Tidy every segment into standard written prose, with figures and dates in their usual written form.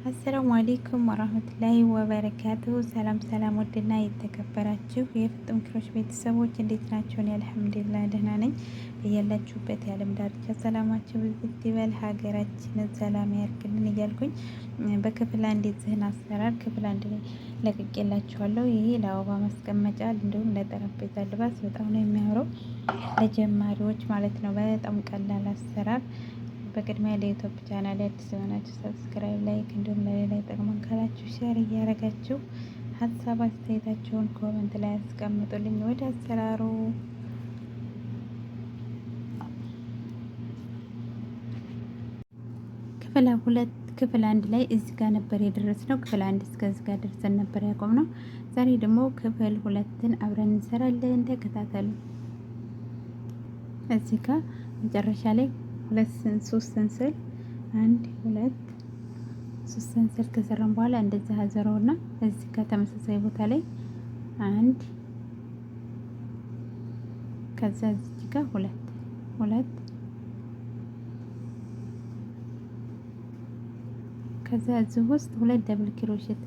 አሰላሙ አሌይኩም ወራህመቱላሂ ወበረካቱሁ። ሰላም ሰላም፣ ውድና የተከበራችሁ የፍጡም ክሮች ቤተሰቦች እንዴት ናቸው? እኔ አልሐምዱሊላህ ደህና ነኝ። እያላችሁበት የዓለም ዳርቻ ሰላማችሁ ብዝት ይበል፣ ሀገራችንን ሰላም ያርግልን እያልኩኝ በክፍል አንድ የዚህን አሰራር ክፍል አንድ ላይ ለቅቄላችኋለሁ። ይሄ ለአበባ ማስቀመጫ እንዲሁም ለጠረጴዛ ልባስ በጣም ነው የሚያምረው፣ ለጀማሪዎች ማለት ነው። በጣም ቀላል አሰራር። በቅድሚያ ለዩቲዩብ ቻናል አዲስ የሆናችሁ ሰብስክራይብ፣ ላይክ እንዲሁም ለሌላ ይጠቅማል ካላችሁ ሼር እያደረጋችሁ ሀሳብ አስተያየታችሁን ኮመንት ላይ አስቀምጡልኝ። ወደ አሰራሩ ክፍል አንድ ላይ እዚህ ጋር ነበር የደረስነው። ክፍል አንድ እስከዚህ ጋር ደርሰን ነበር ያቆምነው። ዛሬ ደግሞ ክፍል ሁለትን አብረን እንሰራለን። ተከታተሉ። እዚህ ጋር መጨረሻ ላይ ሶስት ሰንሰል 1 2 3 ሰንሰል ከሰራን በኋላ እንደዚህ አዘረውና እዚህ ጋር ተመሳሳይ ቦታ ላይ 1 ከዛ እዚህ ጋር 2 ከዛ እዚህ ውስጥ 2 ደብል ክሮሼት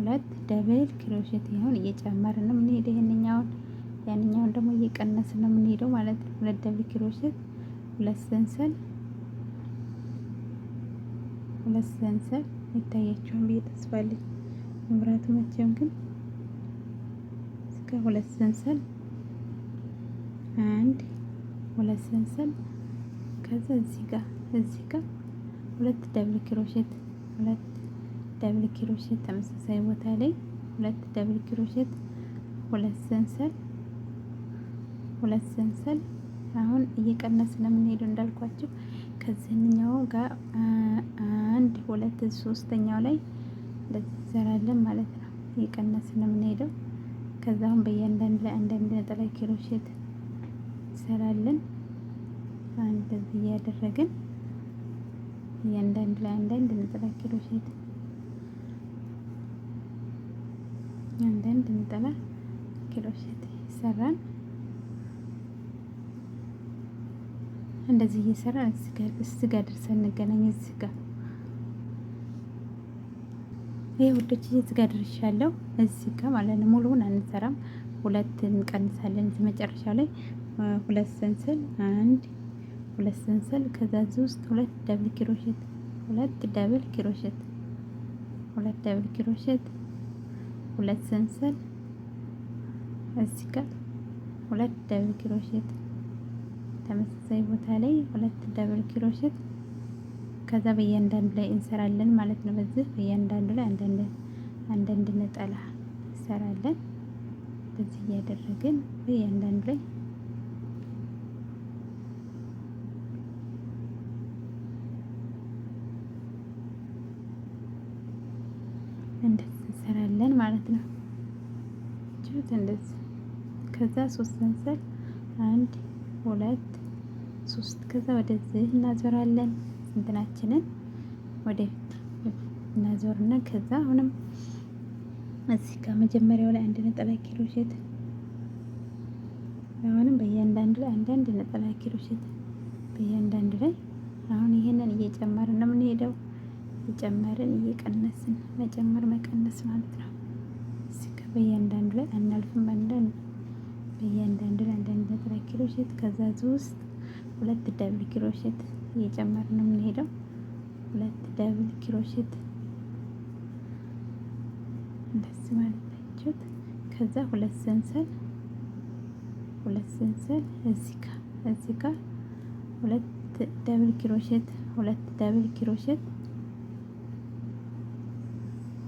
2 ደብል ክሮሼት ይሁን እየጨመርን ነው የምንሄደው። ያንኛውን ደግሞ እየቀነስን ነው የምንሄደው ማለት ነው። 2 ደብል ክሮሼት 2 ሰንሰል ይታያችኋል ብዬ ተስፋ አለኝ። መብራቱ መቼም ግን እስከ 2 ሰንሰል 1 2 ሰንሰል ከዛ እዚህ ጋር 2 ደብል ክሮሼት 2 ደብል ክሮሼት ተመሳሳይ ቦታ ላይ 2 ደብል ክሮሼት 2 ሰንሰል አሁን እየቀነስን ነው የምንሄደው እንዳልኳችሁ። ከዚህኛው ጋር 1 2 3ኛው ላይ እንደዚህ እንሰራለን ማለት ነው። እየቀነስን ነው የምንሄደው። ከዛ አሁን በእያንዳንዱ ላይ አንዳንድ ነጠላ ክሮሼት እንሰራለን። እንደዚህ እያደረግን እያንዳንዱ ላይ አንዳንድ ነጠላ ክሮሼት ይሰራል። እንደዚህ እየሰራን እዚህ ጋር ደርሰን እንገናኝ። እዚህ ጋር ይሄ ውዶች እዚህ ጋር ደርሻለሁ። እዚህ ጋር ማለት ነው ሙሉውን አንሰራም፣ 2 እንቀንሳለን። እዚህ መጨረሻው ላይ 2 ሰንሰል 2 ሰንሰል ከዛ እዚህ ውስጥ 2 ደብል ክሮሼት 2 ደብል ክሮሼት 2 ሰንሰል እዚህ ጋር 2 ደብል ክሮሼት ተመሳሳይ ቦታ ላይ 2 ደብል ክሮሼት ከዛ በእያንዳንዱ ላይ እንሰራለን ማለት ነው። በዚህ በእያንዳንዱ ላይ አንዳንድ ነጠላ እንሰራለን። በዚህ እያደረግን በእያንዳንዱ ላይ እንደዚህ እንሰራለን ማለት ነው። እንደዚህ ከዛ 3 ሰንሰል 1 2 3 ከዛ ወደዚህ እናዞራለን። እንትናችንን ወደፊት እናዞርና ከዛ አሁንም እዚህ ጋር መጀመሪያው ላይ 1 ነጠላ ክሮሼት አሁንም በእያንዳንዱ ላይ አንዳንድ ነጠላ ክሮሼት በእያንዳንዱ ላይ አሁን ይሄንን እየጨመርን ነው የምንሄደው። እየጨመርን እየቀነስን መጨመር መቀነስ ማለት ነው። እዚህ ጋር በእያንዳንዱ ላይ አናልፍም። በእያንዳንዱ ላይ አንዳንድ ነጠላ ክሮሼት ከዛ ውስጥ 2 ደብል ክሮሼት እየጨመርን ነው የምንሄደው። 2 ደብል ክሮሼት እንደዚህ ማለት ነው። ከዛ 2 ሰንሰል እዚህ ጋር 2 ደብል ክሮሼት 2 ደብል ክሮሼት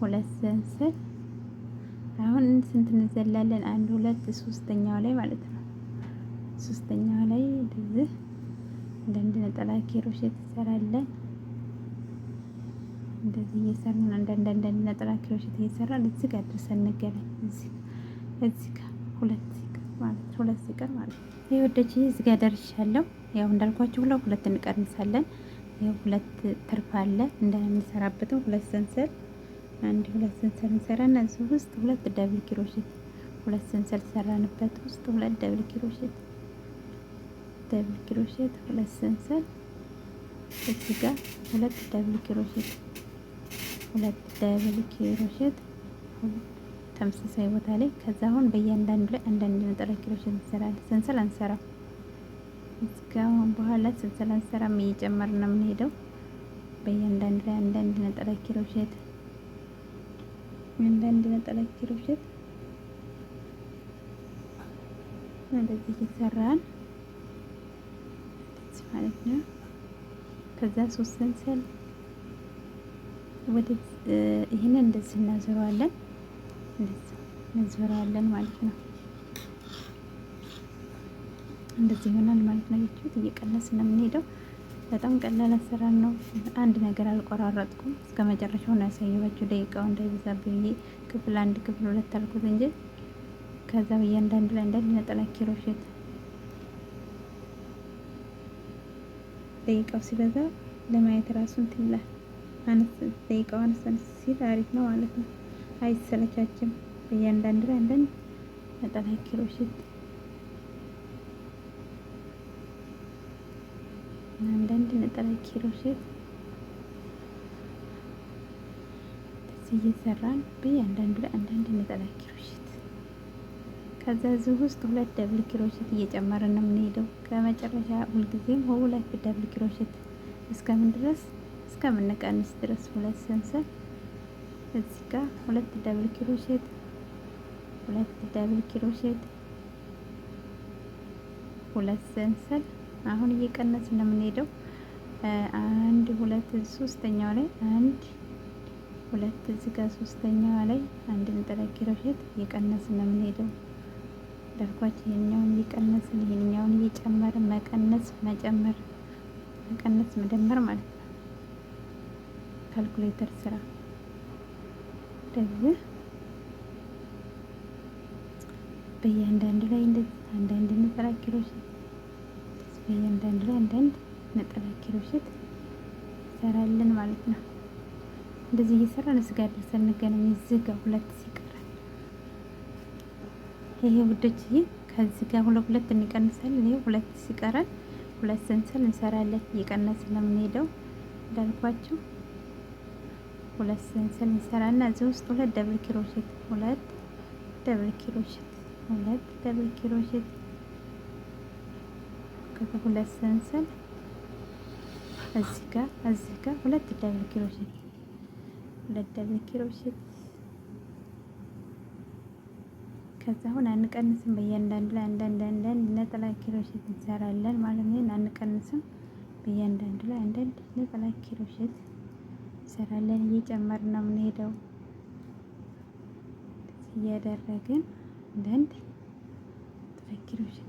2 ሰንሰል አሁን ስንት እንዘላለን? 1 2 3ኛው ላይ ማለት ነው። 3ኛው ላይ እንደዚህ አንዳንድ ነጠላ ክሮሼት እንሰራለን። እንደዚህ እየሰራን አንዳንድ ነጠላ ክሮሼት እየሰራን እዚህ ጋር ደርሰን እንገናኝ። እዚህ ጋር 2 ሲቀር ማለት ነው። የወደች እዚህ ጋር ደርሻለሁ። ያው እንዳልኳችሁ 2 እንቀንሳለን። ያው 2 ትርፍ አለ እንደምንሰራበትም 2 ሰንሰል 2 ሰንሰል እንሰራና እዚህ ውስጥ 2 ደብል ክሮሼት 2 ሰንሰል ሰራንበት ውስጥ 2 ደብል ክሮሼት 2 ሰንሰል እዚህ ጋር 2 ደብል ክሮሼት ሁለት ደብል ክሮሼት ተመሳሳይ ቦታ ላይ። ከዛ አሁን በእያንዳንዱ ላይ አንዳንድ ነጠላ ክሮሼት እንሰራለን። ሰንሰል አንሰራም። እስካሁን በኋላ ሰንሰል አንሰራም። እየጨመርን ነው የምንሄደው። በእያንዳንዱ ላይ አንዳንድ ነጠላ ክሮሼት እንደዚህ እየሰራን ማለት ነው። ከዛ 3 ሰንሰል ወደ ይሄንን እንደዚህ እናዞረዋለን። እንደዚህ እናዞረዋለን ማለት ነው። እንደዚህ ይሆናል ማለት ነው። እዩት፣ እየቀነስን ነው የምንሄደው። በጣም ቀላል አሰራር ነው። አንድ ነገር አልቆራረጥኩም። እስከ መጨረሻው ነው ያሳየኋችሁ። ደቂቃው እንዳይበዛብኝ ክፍል 1 ክፍል 2 አልኩት እንጂ ከዛ በእያንዳንዱ ላይ አንዳንድ ነጠላ ክሮሼት ደቂቃው ሲበዛ ለማየት ራሱ እንትን ይላል። ደቂቃው አነስ ሲል አሪፍ ነው ማለት ነው። አይሰለቻችም። በእያንዳንዱ ላይ አንዳንድ ነጠላ ክሮሼት እየሰራን በእያንዳንዱ ላይ አንዳንድ ነጠላ ክሮሼት ከዛ እዚህ ውስጥ 2 ደብል ክሮሼት እየጨመርን ነው የምንሄደው። ከመጨረሻ ሁልጊዜም 2 ደብል ክሮሼት እስከምን ድረስ እስከምንቀንስ ድረስ 2 ሰንሰል እዚህ ጋር 2 ደብል ክሮሼት 2 ሰንሰል። አሁን እየቀነስን ነው የምንሄደው። 1 2 ሶስተኛው ላይ 1 2 እዚህ ጋር ሶስተኛዋ ላይ አንድ ነጠላ ክሮሼት እየቀነስን ነው የምንሄደው። እንዳልኳችሁ ይሄኛውን እየቀነስን ይሄኛውን እየጨመርን መቀነስ መጨመር መቀነስ መደመር ማለት ነው። ካልኩሌተር ስራ እንደዚህ በእያንዳንዱ ላይ እንደዚህ አንዳንድ ነጠላ ክሮሼት በእያንዳንዱ ላይ አንዳንድ ነጠላ ክሮሼት እንሰራለን ማለት ነው። እንደዚህ እየሰራን እዚህ ጋር ደርሰን እንገናኝ። እዚህ ጋር 2 ሲቀረን ይሄ ውዶችዬ ከዚህ ጋር 2 እንቀንሳለን። ይሄ 2 ሲቀረን 2 ሰንሰል እንሰራለን። እየቀነስን ነው የምንሄደው እንዳልኳችሁ 2 ሰንሰል እንሰራና እዚህ ውስጥ 2 ደብል ክሮሼት 2 ደብል ክሮሼት ከዛ 2 ሰንሰል እዚህ ጋር 2 ደብል ክሮሼት ከዛ አሁን አንቀንስም። በእያንዳንዱ ላይ አንዳንድ ነጠላ ክሮሼት እንሰራለን ማለት ነው። አንቀንስም። በእያንዳንዱ ላይ አንዳንድ ነጠላ ክሮሼት እንሰራለን። እየጨመርን ነው የምንሄደው እያደረግን አንዳንድ ነጠላ ክሮሼት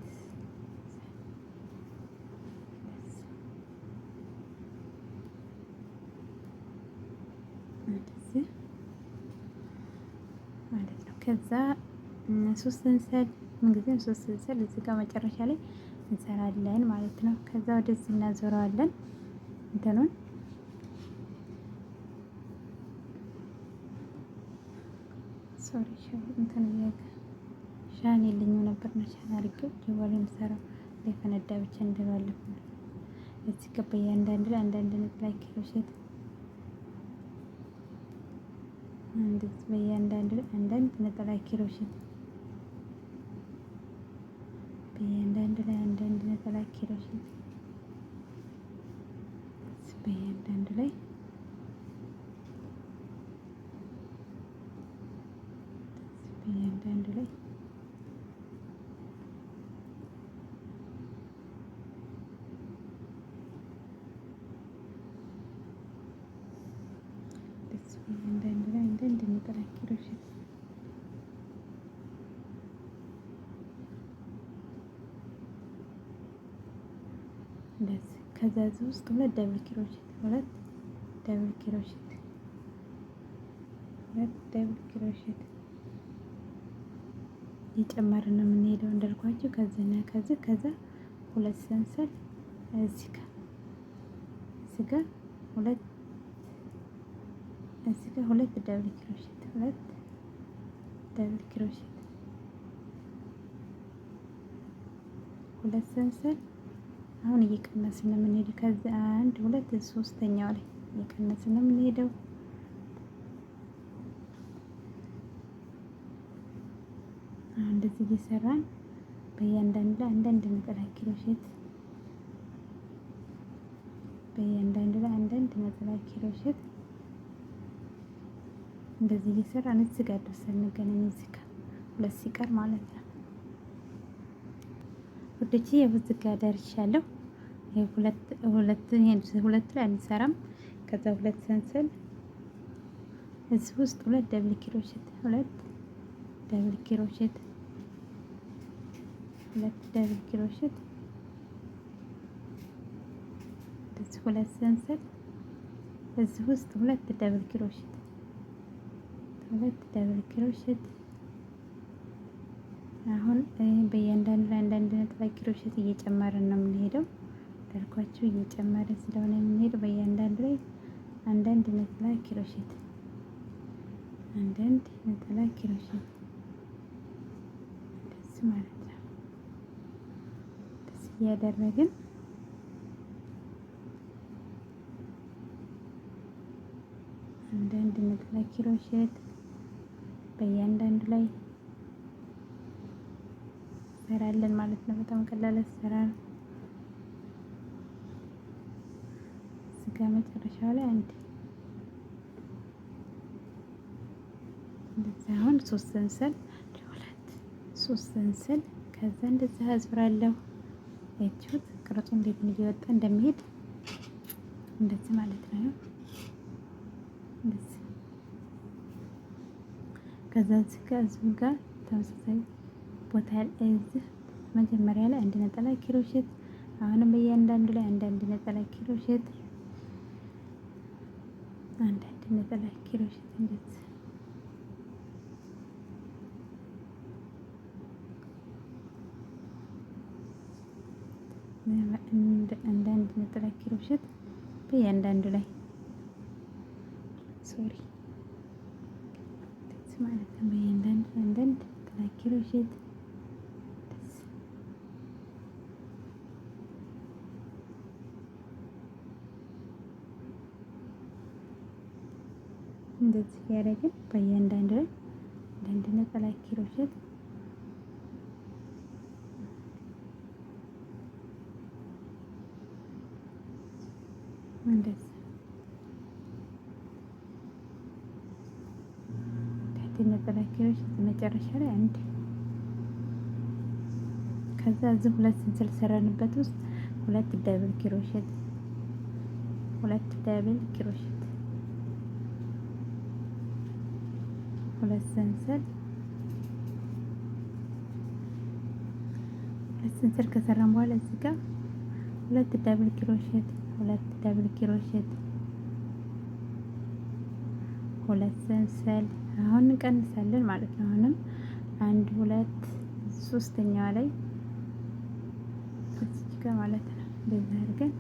እንደዚህ ማለት ነው። ከዛ 3 ሰንሰል ምንጊዜም 3 ሰንሰል እዚህ ጋር መጨረሻ ላይ እንሰራለን ማለት ነው። ከዛ ወደዚህ እናዞረዋለን እንትኑን ሻን የለኝም ነበር ነው ሻን አድርጌው ጀዋል የምሰራው ለፈነዳ ብቻ እንደባለፈ ነው። እዚህ ጋር በእያንዳንዱ ላይ አንዳንድ ነጠላ ክሮሼት እንደዚህ በእያንዳንዱ ላይ አንዳንድ ነጠላ ክሮሼት በእያንዳንዱ ላይ አንዳንድ ነጠላ ክሮሼት በእያንዳንዱ ላይ አንዳንድ ነጠላ ክሮሼት እንደዚህ። ከዛ እዚህ ውስጥ 2 ደብል ክሮሼት እየጨመርን ነው የምንሄደው እንዳልኳችሁ። ከዚህና ከዛ 2 ሰንሰል እዚህ ጋር 2 ደብል ክሮሼት 2 ሰንሰል። አሁን እየቀነስን ነው የምንሄደው። ከዛ 1 2 ሶስተኛው ላይ እየቀነስን ነው የምንሄደው። እንደዚህ እየሰራን በእያንዳንዱ ላይ አንዳንድ ነጠላ ኪሮሼት እንደዚህ እየሰራን እዚህ ጋር ደርሰን እንገናኝ። እዚህ ጋር ሁለት ሲቀር ማለት ነው ውዶቼ። እዚህ ጋር ደርሻለሁ። ሁለት ላይ አንሰራም። ከዛ ሁለት ሰንሰል እዚህ ውስጥ ሁለት ደብል ክሮሼት እዚህ ሁለት ሰንሰል እዚህ ውስጥ ሁለት ደብል ክሮሼት አሁን በእያንዳንዱ ላይ አንዳንድ ነጠላ ክሮሼት እየጨመርን ነው የምንሄደው። እንዳልኳችሁ እየጨመርን ስለሆነ የምንሄደው በእያንዳንዱ ላይ አንዳንድ ነጠላ ክሮሼት እንደዚህ ማለት ነው። እንደዚህ እያደረግን አንዳንድ ነጠላ ክሮሼት በእያንዳንዱ ላይ እንሰራለን ማለት ነው። በጣም ቀላል አሰራር። እዚህ ጋር መጨረሻው ላይ አንድ እንደዚህ አሁን ሶስት ሰንሰል ከዛ እንደዚህ አዝብራለሁ። አይችሁት ቅርጹ እንዴት እየወጣ እንደሚሄድ እንደዚህ ማለት ነው። እንደዚህ ከዛ እዚህ ጋር ተመሳሳይ ቦታ እዚህ መጀመሪያ ላይ አንድ ነጠላ ክሮሼት አሁንም በእያንዳንዱ ላይ አንዳንድ ነጠላ ክሮሼት እንደዚህ አንዳንድ ነጠላ ክሮሼት በእያንዳንዱ ላይ ማለት ነው። በእያንዳንዱ አንዳንድ ነጠላ ክሮሼት እንደዚህ ያደረግን በእያንዳንዱ ላይ አንዳንድ ነጠላ ክሮሼት እንደዚህ ነጠላ ክሮሼት መጨረሻ ላይ አንድ ከዛ እዚህ ሁለት ሰንሰል ሰራንበት ውስጥ ሁለት ደብል ክሮሼት ሁለት ሰንሰል ከሰራን በኋላ እዚህ ጋር ሁለት ደብል ክሮሼት ሁለት ሰንሰል አሁን እንቀንሳለን ማለት ነው። አሁንም አንድ ሁለት ሶስተኛዋ ላይ እዚህ ጋር ማለት ነው። እንደዚህ አድርገን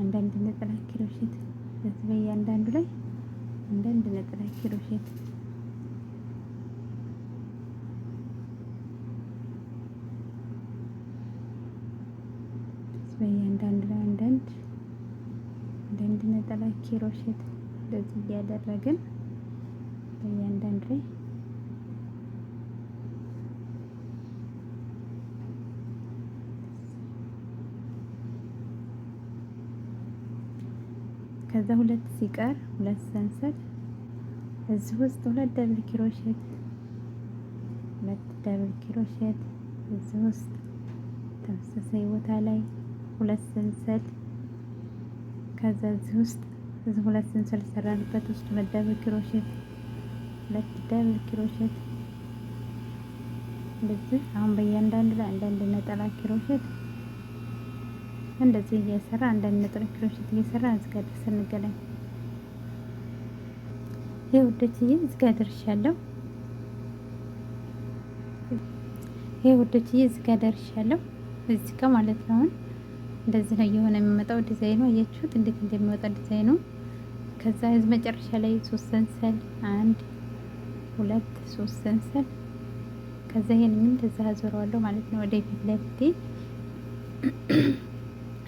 አንዳንድ ነጠላ ክሮሼት በዚህ በእያንዳንዱ ላይ አንዳንድ ነጠላ ክሮሼት በእያንዳንዱ ላይ አንዳንድ ነጠላ ክሮሼት እንደዚህ እያደረግን በእያንዳንዱ ላይ ከዛ ሁለት ሲቀር ሁለት ሰንሰል እዚህ ውስጥ ሁለት ደብል ክሮሼት እዚህ ውስጥ ተመሳሳይ ቦታ ላይ ሁለት ሰንሰል ከዛ እዚህ ውስጥ ሁለት ሰንሰል ሰራንበት ውስጥ ሁለት ደብል ክሮሼት እንደዚህ አሁን በእያንዳንዱ ላይ አንዳንድ ነጠላ ክሮሼት እንደዚህ እየሰራ አንዳንድ ነጠላ ክሮሼት እየሰራ እዚህ ጋር ደርሰን እንገናኝ። ይሄ ውዶችዬ እዚህ ጋር ደርሻለሁ። እዚህ ጋር ማለት ነው። አሁን እንደዚህ ነው እየሆነ የሚመጣው ዲዛይኑ። አያችሁት እንዴት እንደሚወጣ ዲዛይኑ። ከዛ እዚህ መጨረሻ ላይ ሶስት ሰንሰል አንድ ሁለት ሶስት ሰንሰል ከዛ ይሄንን እንደዛ አዞረዋለሁ ማለት ነው ወደ ፊት ለፊቴ።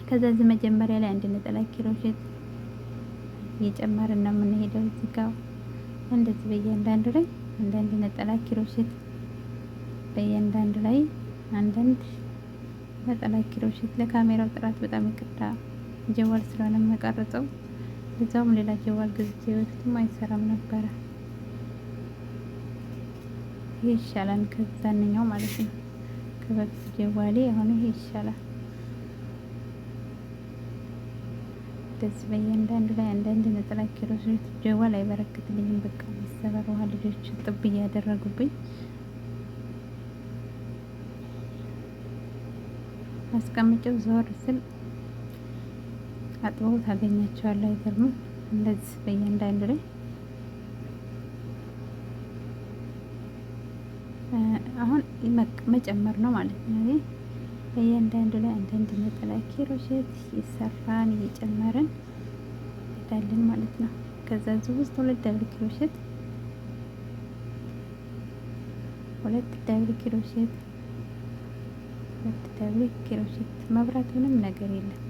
ከዛ እዚህ መጀመሪያ ላይ አንድ ነጠላ ክሮሼት እየጨመርን ነው የምንሄደው። እዚህ ጋር እንደዚህ በእያንዳንዱ ላይ አንዳንድ ነጠላ ክሮሼት በእያንዳንዱ ላይ አንዳንድ ነጠላ ኪሮሼት። ለካሜራው ጥራት በጣም ይቅርታ፣ ጀዋል ስለሆነ የምቀርጸው። እዛውም ሌላ ጀዋል ገዝቼ በፊትም አይሰራም ነበረ። ይሄ ይሻላል ከዛኛው ማለት ነው። ከበፊት ጀዋሌ አሁን ይሄ ይሻላል። ደስ በእያንዳንዱ ላይ አንዳንድ ነጠላ ኪሮሼት። ጀዋል አይበረክትልኝም። በቃ መሰበር ውሃ ልጆች ጥብ እያደረጉብኝ አስቀምጬው ዞር ስል አጥበው ታገኛቸዋለህ። አይገርምም? እንደዚህ በእያንዳንዱ ላይ አሁን መጨመር ነው ማለት ነው። በእያንዳንዱ ላይ አንዳንድ ነጠላ ኪሮሼት ይሰራን እየጨመርን እንሄዳለን ማለት ነው። ከዛ እዚህ ውስጥ 2 ዳብል ኪሮሼት 2 ዳብል ኪሮሼት 2 ዳብል ኪሮሼት። መብራት ምንም ነገር የለም።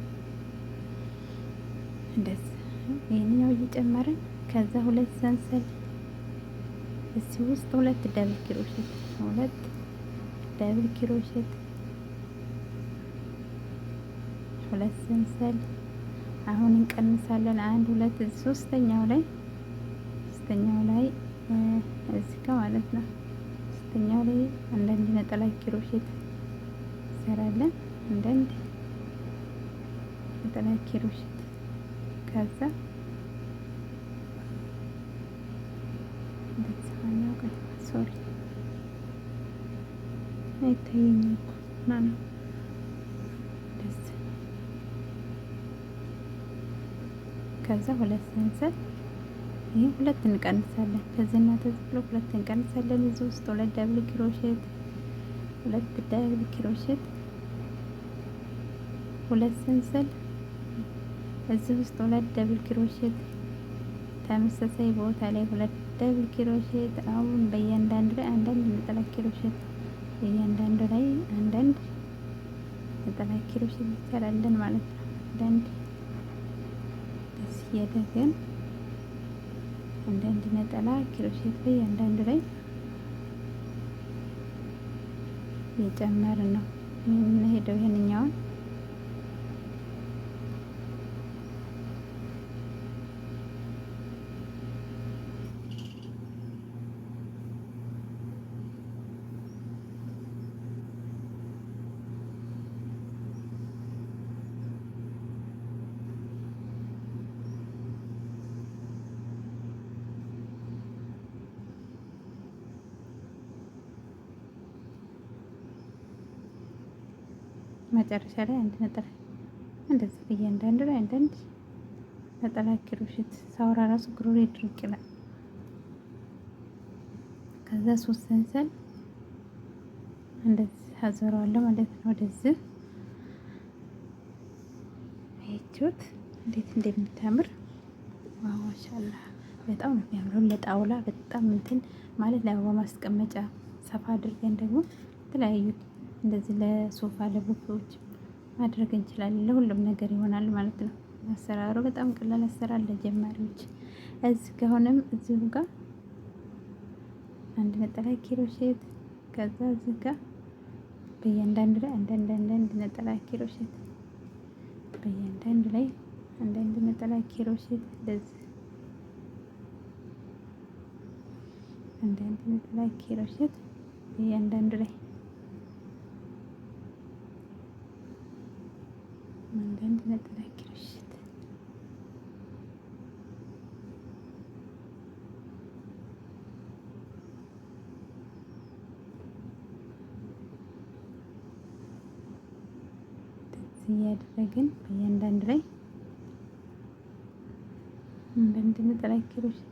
እንደዚህ ይሄንኛው እየጨመርን ከዛ 2 ሰንሰል እዚህ ውስጥ 2 ዳብል ኪሮሼት 2 ዳብል ኪሮሼት 2 ሰንሰል። አሁን እንቀንሳለን 1 2 ሶስተኛው ላይ እዚህ ጋር ማለት ነው። ሶስተኛው ላይ አንዳንድ ነጠላ ኪሮሼት እንሰራለን። አንዳንድ ነጠላ ኪሮሼት ከዛ ሶሪ አይታየኝም እኮ ና ነው። ከዛ 2 ሰንሰል ይሄ 2 እንቀንሳለን። ከዚህና ከዚህ 2 እንቀንሳለን። እዚህ ውስጥ 2 ዳብል ኪሮሼት 2 ዳብል ኪሮሼት 2 ሰንሰል እዚህ ውስጥ 2 ዳብል ኪሮሼት ተመሳሳይ ቦታ ላይ 2 ዳብል ኪሮሼት። አሁን በእያንዳንዱ ላይ አንዳንድ ነጠላ ኪሮሼት በእያንዳንዱ ላይ አንዳንድ ነጠላ ኪሮሼት እንሰራለን ማለት ነው። አንዳንድ ደስ እያደረግን አንዳንድ ነጠላ ኪሮሼት በእያንዳንዱ ላይ እየጨመርን ነው የምንሄደው። ይሄንኛውን መጨረሻ ላይ አንድ ነጠላ እንደዚህ በእያንዳንዱ ላይ አንዳንድ ነጠላ ኪሮሼት። ሳውራ ራሱ ጉሮሬ ድርቅ ይላል። ከዛ 3 ሰንሰል እንደዚህ አዞረዋለሁ ማለት ነው። ወደዚህ አይቹት እንዴት እንደምታምር ዋው! ማሻአላ በጣም ነው የሚያምረው። ለጣውላ በጣም እንትን ማለት ለአበባ ማስቀመጫ ሰፋ አድርገን ደግሞ የተለያዩ እንደዚህ ለሶፋ ለቡፌዎች ማድረግ እንችላለን። ለሁሉም ነገር ይሆናል ማለት ነው። አሰራሩ በጣም ቀላል አሰራር ለጀማሪዎች። እዚህ ከሆነም እዚሁ ጋር አንድ ነጠላ ኪሮሼት ከዛ እዚህ ጋር በእያንዳንዱ ላይ አንዳንድ ነጠላ ኪሮሼት በእያንዳንዱ ላይ አንዳንድ ነጠላ ኪሮሼት እንደዚህ አንዳንድ ነጠላ ኪሮሼት በእያንዳንዱ ላይ አንዳንድ ነጠላ ኪሮሼት እያደረግን በእያንዳንዱ ላይ አንዳንድ ነጠላ ኪሮሼት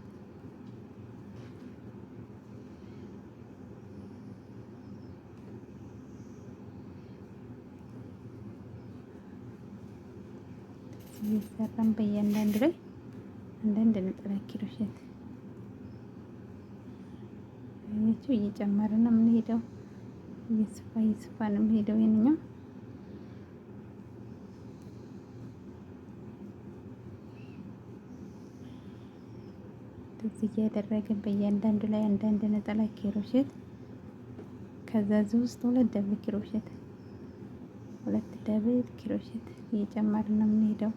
እየሰራን በእያንዳንዱ ላይ አንዳንድ ነጠላ ኪሮሼት እየጨመርን ነው የምንሄደው። እየሰፋ ነው የምንሄደው። ይሄንኛው እንደዚህ እያደረግን በእያንዳንዱ ላይ አንዳንድ ነጠላ ኪሮሼት ከዛ እዚህ ውስጥ ሁለት ደብል ክሮሼት እየጨመርን ነው የምንሄደው።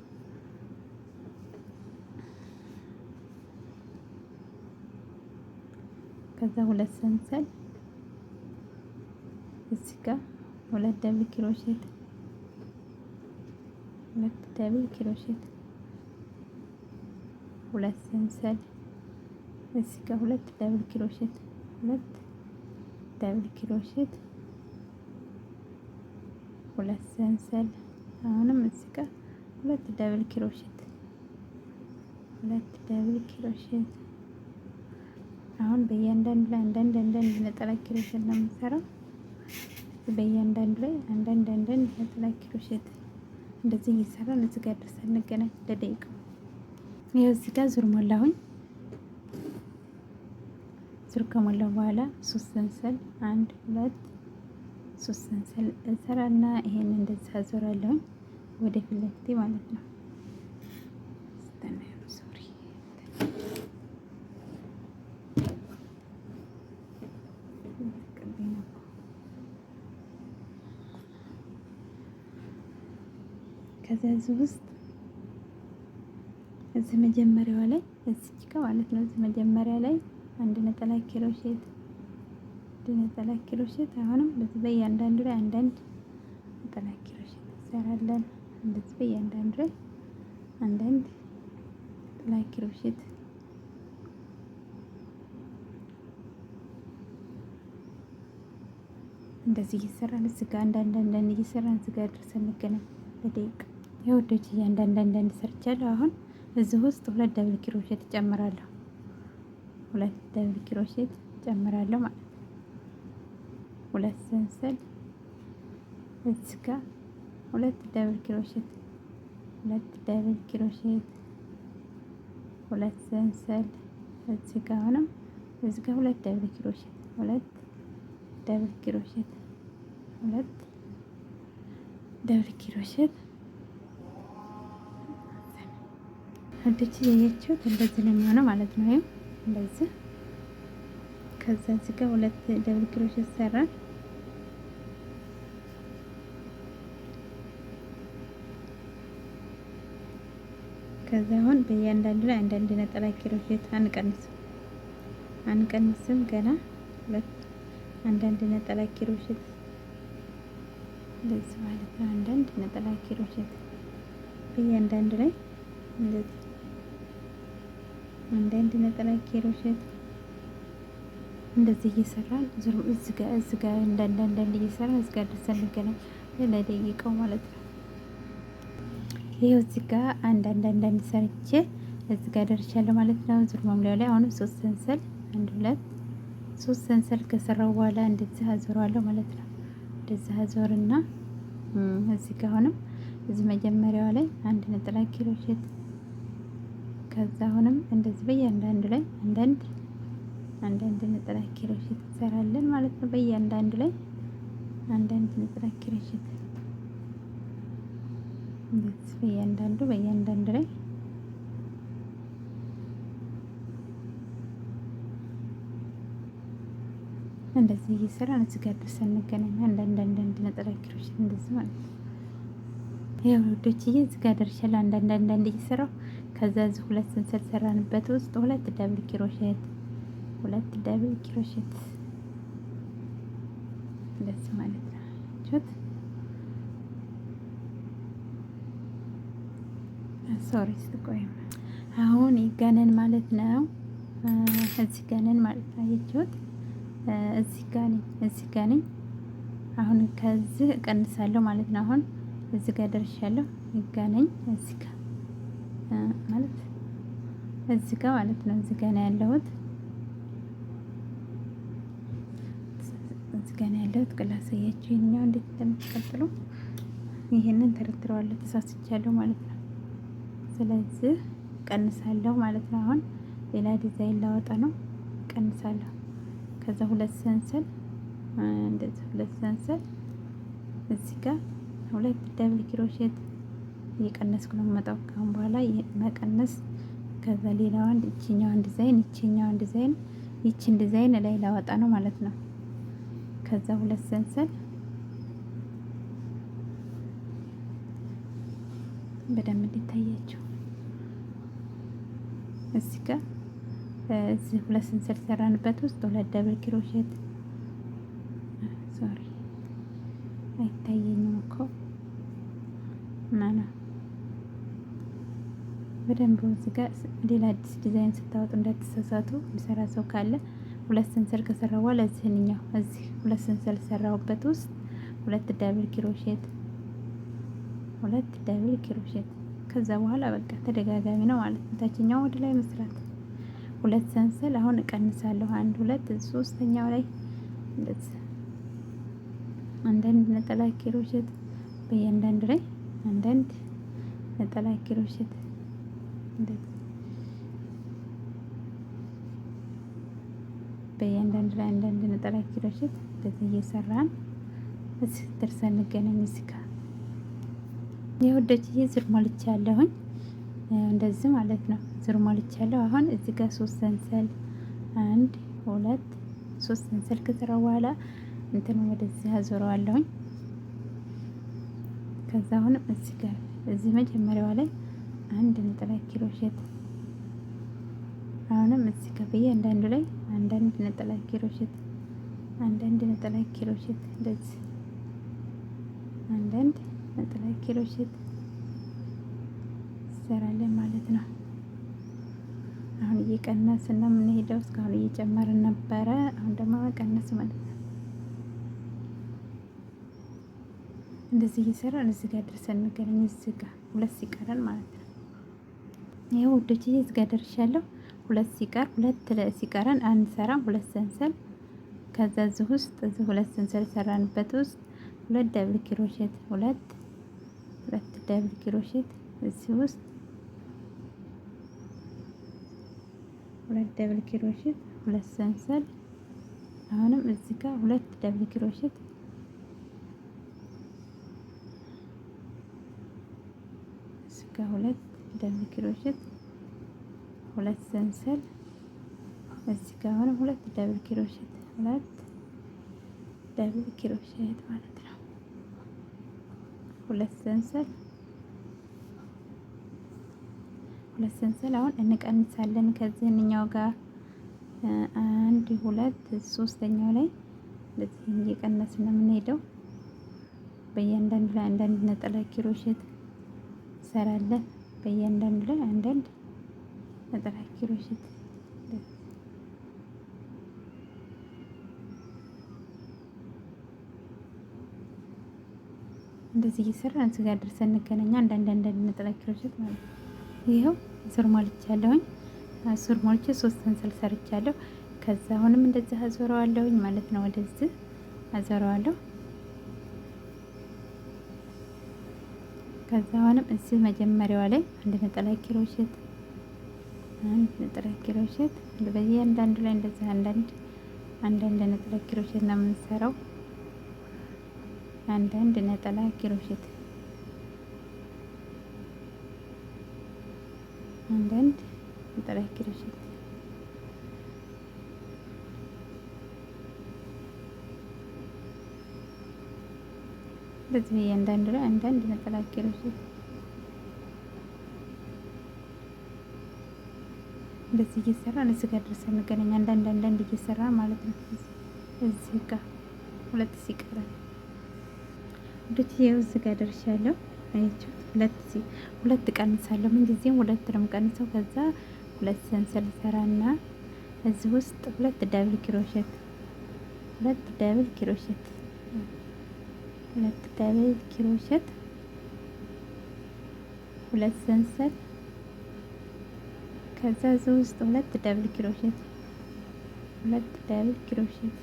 ከዛ ሁለት ሰንሰል እዚህ ጋር ሁለት ደብል ክሮሼት ሁለት ሰንሰል እዚህ ጋር ሁለት ደብል ክሮሼት ሁለት ሰንሰል አሁንም እዚህ ጋር ሁለት ደብል ክሮሼት አሁን በእያንዳንዱ ላይ አንዳንድ ነጠላ ክሮሼት ነው የምንሰራው። በእያንዳንዱ ላይ አንዳንድ ነጠላ ክሮሼት እንደዚህ እየሰራን እዚህ ጋር ድረስ እንገናኝ ለደቂቃ። ይኸው እዚህ ጋር ዙር ሞላሁኝ። ዙር ከሞላሁ በኋላ 3 ሰንሰል 1 2 3 ሰንሰል እሰራና ይሄን እንደዚህ አዞራለሁኝ ወደ ፊት ለፊቴ ማለት ነው። ከዛ እዚህ ውስጥ እዚህ መጀመሪያው ላይ እዚህ ጋር ማለት ነው። እዚህ መጀመሪያ ላይ አንድ ነጠላ ክሮሼት አሁንም በዚህ በእያንዳንዱ ላይ አንዳንድ ነጠላ ክሮሼት እንሰራለን። እንደዚህ በእያንዳንዱ ላይ አንዳንድ ነጠላ ክሮሼት እንደዚህ እየሰራን እዚህ ጋር አንዳንድ እየሰራን እዚህ ጋር ድረስ እንገናኝ ለደቂቃ። የወዶች አንዳንድ ሰርቻለሁ። አሁን እዚህ ውስጥ ሁለት ደብል ክሮሼት እጨምራለሁ። ማለት ነው። ሁለት ሰንሰል እዚህ ጋር ሁለት ደብል ክሮሼት ሁለት ሰንሰል እዚህ ጋር አሁንም እዚህ ጋር ሁለት ደብል ክሮሼት ወደች ያያችሁት እንደዚህ ነው የሚሆነው ማለት ነው። ይሄም እንደዚህ ከዛ እዚህ ጋር ሁለት ደብል ክሮሼት ሰራን። ከዛ አሁን በእያንዳንዱ ላይ አንዳንድ ነጠላ ክሮሼት አንቀንስም ገና ሁለት አንዳንድ ነጠላ ክሮሼት እንደዚህ ማለት ነው። አንዳንድ ነጠላ ክሮሼት በእያንዳንዱ ላይ እንደዚህ አንዳንድ ነጠላ ክሮሼት እንደዚህ እየሰራን እዚህ ጋር አንዳንድ እየሰራን እዚህ ጋር ደርሰን እንገናኝ ለደቂቃው ማለት ነው። ይሄው እዚህ ጋር አንዳንድ ሰርቼ እዚህ ጋር ደርሻለሁ ማለት ነው። ዙር መሙላው ላይ አሁንም 3 ሰንሰል 1 2 3 ሰንሰል ከሰራው በኋላ እንደዚህ አዞራለሁ ማለት ነው። እንደዚህ አዞርና እዚህ ጋር አሁንም እዚህ መጀመሪያው ላይ አንድ ነጠላ ክሮሼት ከዛ አሁንም እንደዚህ በእያንዳንዱ ላይ አንዳንድ ነጠላ ክሮሼት እንሰራለን ማለት ነው። በእያንዳንዱ ላይ አንዳንድ ነጠላ ክሮሼት እንደዚህ በእያንዳንዱ ላይ እንደዚህ እየሰራን እዚህ ጋር ደርሰን እንገናኝ። አንዳንድ ነጠላ ክሮሼት እንደዚህ ማለት ነው። ያው ወዶችዬ እዚህ ጋር ደርሻለሁ። አንዳንድ እየሰራሁ ከዛ እዚህ ሁለት ሰንሰል ሰራንበት ውስጥ ሁለት ደብል ክሮሼት እንደዚህ ማለት ነው። ሶሪ ስትቆይ አሁን ይጋነን ማለት ነው። እዚህ ጋነን ማለት ነው። አያችሁት? እዚህ ጋር ነኝ። አሁን ከዚህ እቀንሳለሁ ማለት ነው። አሁን እዚህ ጋር ደርሻለሁ። ይጋነኝ እዚህ ጋር ማለት እዚህ ጋር ማለት ነው። እዚህ ጋር ነው ያለሁት። ክላስ ያያችሁ ይሄኛው እንዴት እንደምትቀጥሉ ይሄንን ተረድረዋለሁ። ተሳስቻለሁ ማለት ነው። ስለዚህ ቀንሳለሁ ማለት ነው። አሁን ሌላ ዲዛይን ላወጣ ነው። ቀንሳለሁ። ከዛ ሁለት ሰንሰል እንደዚህ ሁለት ሰንሰል እዚህ ጋር ሁለት ደብል ክሮሼት እየቀነስኩ ነው የምመጣው። ካሁን በኋላ መቀነስ ከዛ ሌላዋን ይቺን ዲዛይን ይቺን ዲዛይን ላይ ላወጣ ነው ማለት ነው። ከዛ 2 ሰንሰል በደንብ እንዲታያችሁ እዚህ ጋር እዚህ 2 ሰንሰል ሰራንበት ውስጥ 2 ደብል ክሮሼት ሶሪ አይታየኝም እኮ ማና በደንብ እዚህ ጋር ሌላ አዲስ ዲዛይን ስታወጡ እንዳትሳሳቱ። የሚሰራ ሰው ካለ 2 ሰንሰል ከሰራው በኋላ እዚህኛው እዚህ 2 ሰንሰል ሰራውበት ውስጥ 2 ደብል ክሮሼት 2 ደብል ክሮሼት ከዛ በኋላ በቃ ተደጋጋሚ ነው ማለት ነው። ታችኛው ወደ ላይ መስራት 2 ሰንሰል አሁን እቀንሳለሁ 1 2 ሶስተኛው ላይ እንደዚህ አንዳንድ ነጠላ ክሮሼት በእያንዳንዱ ላይ አንዳንድ ነጠላ ክሮሼት እንደዚህ በእያንዳንዱ ላይ አንዳንድ ነጠላ ክሮሼት እንደዚህ እየሰራን እዚህ ደርሰን እንገናኝ። እዚህ ጋር የወደችዬ ዝር ሞልቻለሁኝ እንደዚህ ማለት ነው። ዝር ሞልቻለሁ። አሁን እዚህ ጋር 3 ሰንሰል 1 2 3 ሰንሰል ከሰራው በኋላ እንትን ወደዚህ አዞረዋለሁኝ። ከዛ አሁንም እዚህ ጋር እዚህ መጀመሪያዋ ላይ አንድ ነጠላ ክሮሼት አሁንም እዚህ ጋር በእያንዳንዱ ላይ አንዳንድ ነጠላ ክሮሼት አንዳንድ ነጠላ ክሮሼት እንደዚህ አንዳንድ ነጠላ ክሮሼት እንሰራለን ማለት ነው። አሁን እየቀነስን ነው የምንሄደው። እስካሁን እየጨመርን ነበረ። አሁን ደግሞ መቀነስ ማለት ነው። እንደዚህ እየሰራን እዚህ ጋር ደርሰን እንገናኝ። እዚህ ጋር 2 ሲቀረን ማለት ነው። ይሄው ወዶች እዚህ ጋር ደርሻለሁ። 2 ሲቀር 2 ሲቀረን አንሰራም 2 ሰንሰል ከዛ እዚህ ውስጥ እዚህ 2 ሰንሰል ሰራንበት ውስጥ 2 ደብል ክሮሼት 2 ደብል ክሮሼት እዚህ ውስጥ 2 ደብል ክሮሼት 2 ሰንሰል አሁንም እዚህ ጋር 2 ደብል ክሮሼት እዚህ ጋር 2 ደብል ክሮሼት 2 ሰንሰል እዚህ ጋር አሁንም 2 ደብል ክሮሼት 2 ደብል ክሮሼት ማለት ነው። 2 ሰንሰል 2 ሰንሰል አሁን እንቀንሳለን። ከዚህኛው ጋር 1 2 ሶስተኛው ላይ እንደዚህ እየቀነስን ነው የምንሄደው። በእያንዳንዱ ላይ አንዳንድ ነጠላ ክሮሼት እንሰራለን። በእያንዳንዱ ላይ አንዳንድ ነጠላ ክሮሼት እንደዚህ እየሰራን እዚህ ጋር ደርሰን እንገናኛ። አንዳንድ ነጠላ ክሮሼት ማለት ነው። ይኸው ዙር ሞልቻለሁኝ። ዙር ሞልቼ 3 ሰንሰል ሰርቻለሁ። ከዛ አሁንም እንደዚህ አዞረዋለሁኝ ማለት ነው። ወደዚህ አዞረዋለሁ። ከዛ አሁንም እዚህ መጀመሪያዋ ላይ አንድ ነጠላ ክሮሼት በእያንዳንዱ ላይ እንደዚህ አንዳንድ ነጠላ ክሮሼት ነው የምንሰራው። አንዳንድ ነጠላ ክሮሼት አንዳንድ ነጠላ ክሮሼት በዚህ እያንዳንዱ ላይ አንዳንድ ነጠላ ክሮሼት እንደዚህ እየሰራን እዚህ ጋር ደርሰን እንገናኝ። አንዳንድ እየሰራን ማለት ነው። እዚህ ጋር 2 ሲቀረን ወደዚህ እዚህ ጋር ደርሻለሁ። አያችሁ 2 ቀንሳለሁ። ምን ጊዜም 2 ነው የምቀንሰው። ከዛ 2 ሰንሰል ሰራና እዚህ ውስጥ 2 ደብል ክሮሼት 2 ደብል ክሮሼት 2 ደብል ክሮሼት 2 ሰንሰል ከዛ እዚህ ውስጥ 2 ደብል ክሮሼት 2 ደብል ክሮሼት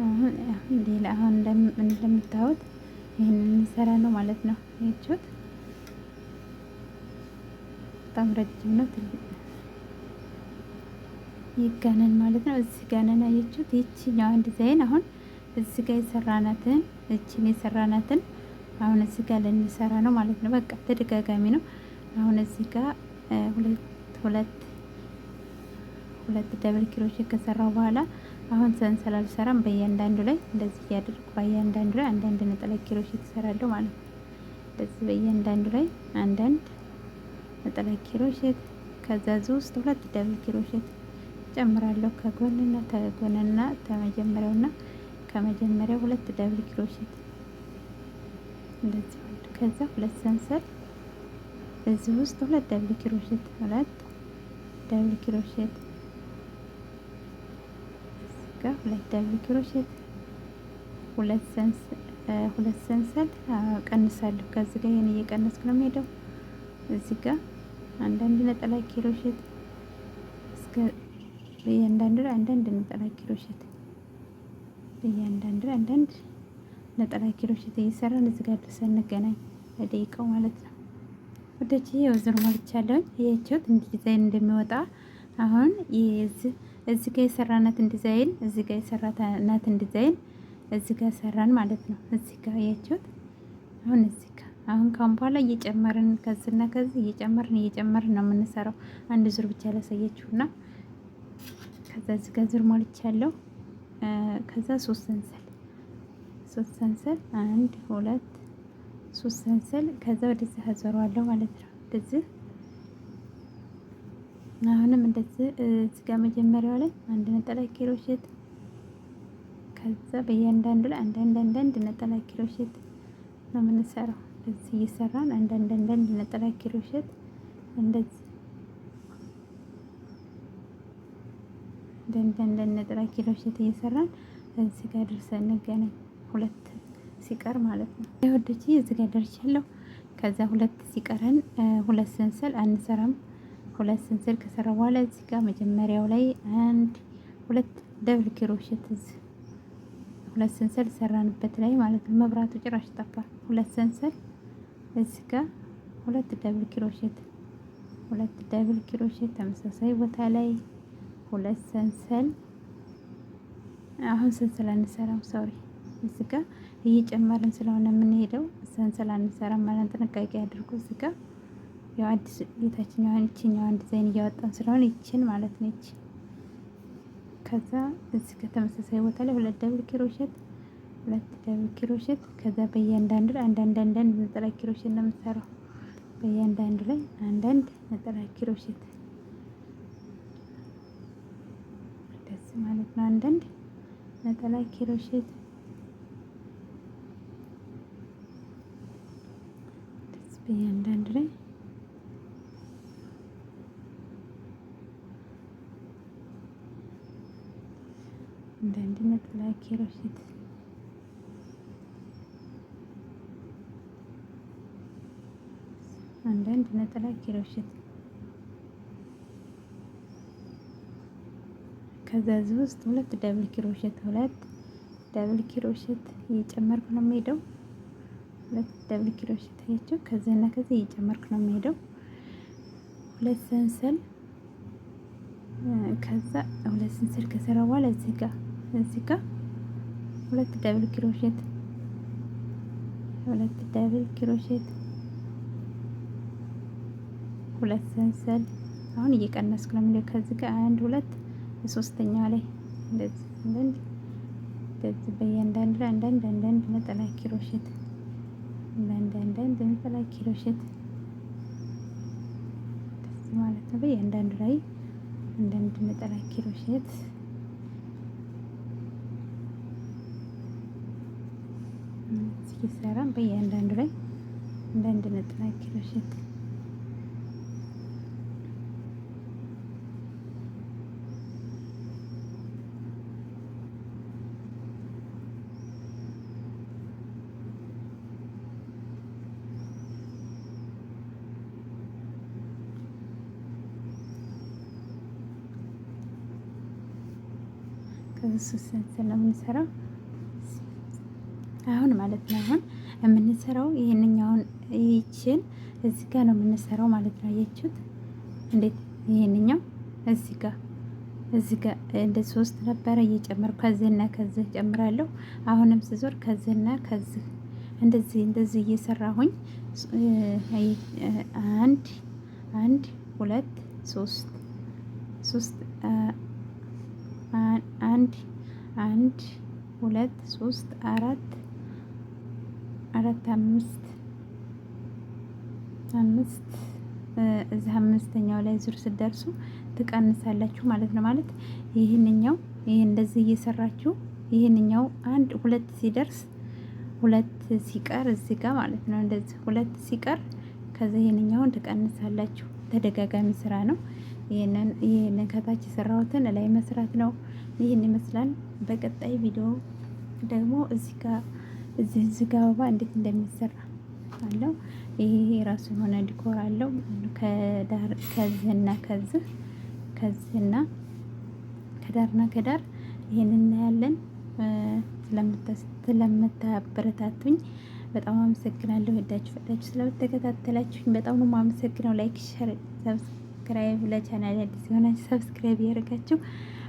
አሁን ሌላ አሁን እንደምታዩት ይሄንን እንሰራ ነው ማለት ነው። አያችሁት በጣም ረጅም ነው። ትልቅ ይጋነን ማለት ነው። እዚህ ጋነን አያችሁት። ይቺኛው ዲዛይን አሁን እዚህ ጋር የሰራናትን እቺን የሰራናትን አሁን እዚህ ጋር ልንሰራ ነው ማለት ነው። በቃ ተደጋጋሚ ነው። አሁን እዚህ ጋር ሁለት ሁለት ደብል ክሮሼት ከሰራው በኋላ አሁን ሰንሰል አልሰራም። በእያንዳንዱ ላይ እንደዚህ እያደረኩ በእያንዳንዱ ላይ አንዳንድ ነጠላ ክሮሼት እሰራለሁ ማለት ነው። እንደዚህ በእያንዳንዱ ላይ አንዳንድ ነጠላ ክሮሼት ከዛ ውስጥ ሁለት ደብል ክሮሼት ጨምራለሁ። ከጎንና ከመጀመሪያውና ከመጀመሪያው ሁለት ደብል ክሮሼት እንደዚህ ከዛ ሁለት ሰንሰል እዚህ ውስጥ ሁለት ደብል ክሮሼት ሁለት ደብል ክሮሼት ሁለት ደብል ክሮሼት ሁለት ሰንሰል ቀንሳለሁ። ከዚህ ጋር ይሄን እየቀነስኩ ነው የምሄደው። እዚህ ጋር አንዳንድ ነጠላ ክሮሼት እስከ በእያንዳንዱ ላይ አንዳንድ ነጠላ ክሮሼት በእያንዳንዱ ላይ አንዳንድ ነጠላ ክሮሼት እየሰራን እዚህ ጋር ድረስ እንገናኝ በደቂቃው ማለት ነው። ወደች የወዝር ሞልቻለሁ። ያያችሁት እንዲህ ዲዛይን እንደሚወጣ አሁን እዚህ ጋር የሰራናትን ዲዛይን እዚህ ጋር የሰራናትን ዲዛይን እዚህ ጋር ሰራን ማለት ነው። እዚህ ጋር ያያችሁት አሁን እዚህ ጋር አሁን ካሁን በኋላ እየጨመርን ከዚህና ከዚህ እየጨመርን ነው የምንሰራው። አንድ ዙር ብቻ ላሳያችሁና ከዛ እዚህ ጋር ዙር ሞልቻለሁ። ከዛ ሶስት ሰንሰል አንድ ሁለት ሶስት ሰንሰል ከዛ ወደዚህ አዞረዋለሁ ማለት ነው። እንደዚህ አሁንም እንደዚህ እዚህ ጋር መጀመሪያው ላይ አንድ ነጠላ ክሮሼት ከዛ በእያንዳንዱ ላይ አንዳንድ ነጠላ ክሮሼት ነው የምንሰራው። እዚህ እየሰራን አንዳንድ ነጠላ ክሮሼት እንደዚህ አንዳንድ ነጠላ ክሮሼት እየሰራን እዚህ ጋር ደርሰን እንገናኝ። ሁለት ሲቀር ማለት ነው። ይወደች እዚህ ጋር ደርሻለሁ። ከዛ ሁለት ሲቀረን ሁለት ሰንሰል አንሰራም። ሁለት ሰንሰል ከሰራ በኋላ እዚህ ጋር መጀመሪያው ላይ ሁለት ደብል ክሮሼት እዚህ ሁለት ሰንሰል ሰራንበት ላይ ማለት ነው። መብራቱ ጭራሽ ጠፋ። ሁለት ሰንሰል እዚህ ጋር ሁለት ደብል ክሮሼት ተመሳሳይ ቦታ ላይ ሁለት ሰንሰል። አሁን ሰንሰል አንሰራም ሶሪ። እዚህ ጋር እየጨመርን ስለሆነ የምንሄደው ሰንሰል አንሰራም ማለት ጥንቃቄ አድርጉ። እዚህ ጋር ያው አዲስ ይችኛዋን ዲዛይን እያወጣን ስለሆነ ይችን ማለት ነው። ይች ከዛ እዚህ ጋር ተመሳሳይ ቦታ ላይ ሁለት ደብል ክሮሼት ከዛ በእያንዳንዱ ላይ አንዳንድ ነጠላ ክሮሼት ነው የምንሰራው። በእያንዳንዱ ላይ አንዳንድ ነጠላ ክሮሼት ደስ ማለት ነው። አንዳንድ ነጠላ ክሮሼት በእያንዳንዱ ላይ አንዳንድ ነጠላ ክሮሼት ከዛ እዚህ ውስጥ ሁለት ደብል ክሮሼት እየጨመርኩ ነው የምሄደው። ሁለት ደብል ክሮሼት አያችሁ። ከዚህና ከዚህ እየጨመርኩ ነው የምሄደው። ሁለት ሰንሰል ከዛ ሁለት ሰንሰል ከሰራ በኋላ እዚህ ጋር ሁለት ደብል ክሮሼት ሁለት ሰንሰል። አሁን እየቀነስኩ ነው የምሄደው። ከዚህ ጋር አንድ ሁለት ሶስተኛው ላይ እንደዚህ በእያንዳንዱ ላይ አንዳንድ ነጠላ ክሮሼት አንዳንድ ነጠላ ክሮሼት ማለት ነው። በእያንዳንዱ ላይ አንዳንድ ነጠላ ክሮሼት ሲሰራ በእያንዳንዱ ላይ አንዳንድ ነጠላ ክሮሼት ከዚህ ሰንሰል ነው የምንሰራው አሁን ማለት ነው። አሁን የምንሰራው ይሄንኛውን ይችን እዚህ ጋር ነው የምንሰራው ማለት ነው። አያችሁት እንዴት? ይሄንኛው እዚህ ጋር እንደ ሶስት ነበረ እየጨመርኩ ከዚህና ከዚህ ጨምራለሁ። አሁንም ስዞር ከዚህና ከዚህ እንደዚህ እየሰራሁኝ አንድ ሁለት ሶስት አንድ አንድ ሁለት ሶስት አራት አምስት እዚህ አምስተኛው ላይ ዙር ስትደርሱ ትቀንሳላችሁ ማለት ነው። ማለት ይህንኛው እንደዚህ እየሰራችሁ ይህንኛው አንድ ሁለት ሲደርስ ሁለት ሲቀር እዚህ ጋር ማለት ነው። እንደዚህ ሁለት ሲቀር ከዛ ይህንኛውን ትቀንሳላችሁ። ተደጋጋሚ ስራ ነው። ይህንን ከታች የሰራሁትን ላይ መስራት ነው። ይህን ይመስላል። በቀጣይ ቪዲዮ ደግሞ እዚህ ጋር አበባ እንዴት እንደሚሰራ አለው። ይሄ የራሱ የሆነ ዲኮር አለው። ከዚህና ከዚህና ከዳርና ከዳር ይሄን እናያለን። ስለምታበረታቱኝ በጣም አመሰግናለሁ። ወዳችሁ ፈታችሁ ስለምትከታተላችሁኝ በጣም ነው የማመሰግነው። ላይክ፣ ሼር፣ ሰብስክራይብ ለቻናል አዲስ የሆናችሁ ሰብስክራይብ ያደርጋችሁ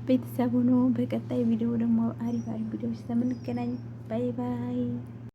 ቤተሰብ ሆኖ በቀጣይ ቪዲዮ ደግሞ አሪፍ ቪዲዮዎች ስለምንገናኝ ባይ ባይ።